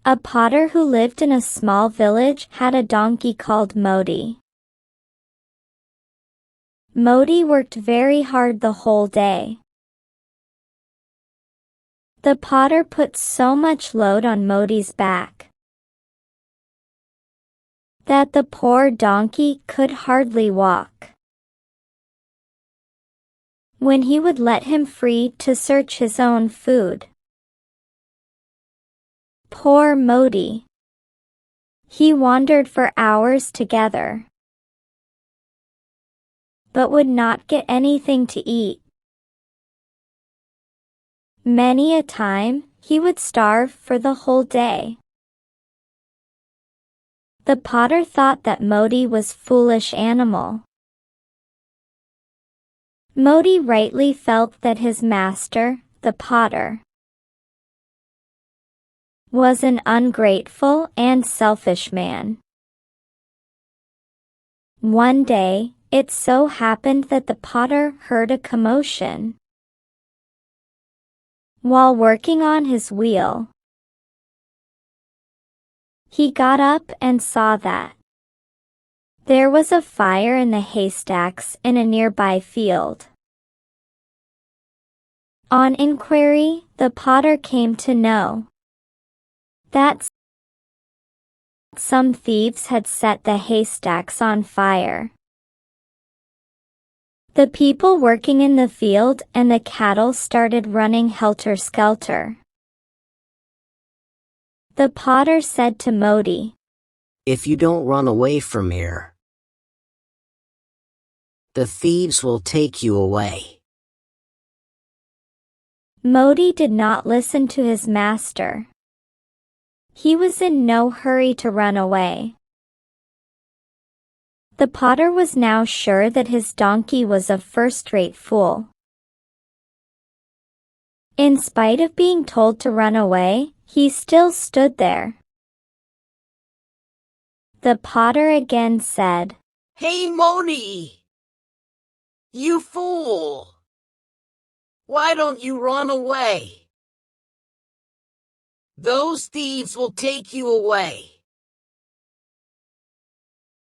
A potter who lived in a small village had a donkey called Modi. Modi worked very hard the whole day. The potter put so much load on Modi's back that the poor donkey could hardly walk. When he would let him free to search his own food, poor Modi, he wandered for hours together, but would not get anything to eat. Many a time, he would starve for the whole day. The potter thought that Modi was a foolish animal. Modi rightly felt that his master, the potter, was an ungrateful and selfish man. One day, it so happened that the potter heard a commotion while working on his wheel. He got up and saw that there was a fire in the haystacks in a nearby field. On inquiry, the potter came to know that some thieves had set the haystacks on fire. The people working in the field and the cattle started running helter-skelter. The potter said to Modi, "If you don't run away from here, the thieves will take you away." Modi did not listen to his master. He was in no hurry to run away. The potter was now sure that his donkey was a first-rate fool. In spite of being told to run away, he still stood there. The potter again said, "Hey, Moni! You fool! Why don't you run away? Those thieves will take you away."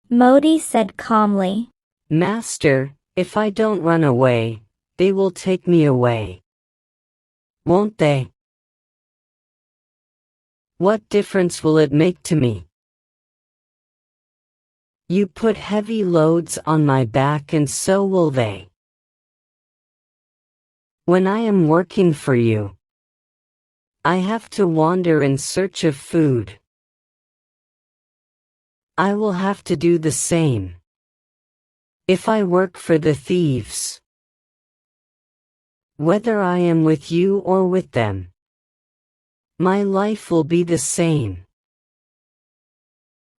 Modi said calmly, "Master, if I don't run away, they will take me away. Won't they? What difference will it make to me? You put heavy loads on my back and so will they. When I am working for you, I have to wander in search of food. I will have to do the same if I work for the thieves. Whether I am with you or with them, my life will be the same.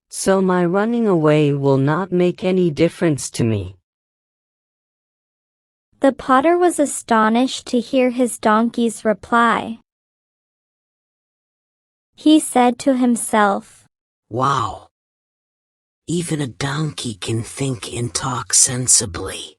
So my running away will not make any difference to me." The potter was astonished to hear his donkey's reply. He said to himself, "Wow! Even a donkey can think and talk sensibly."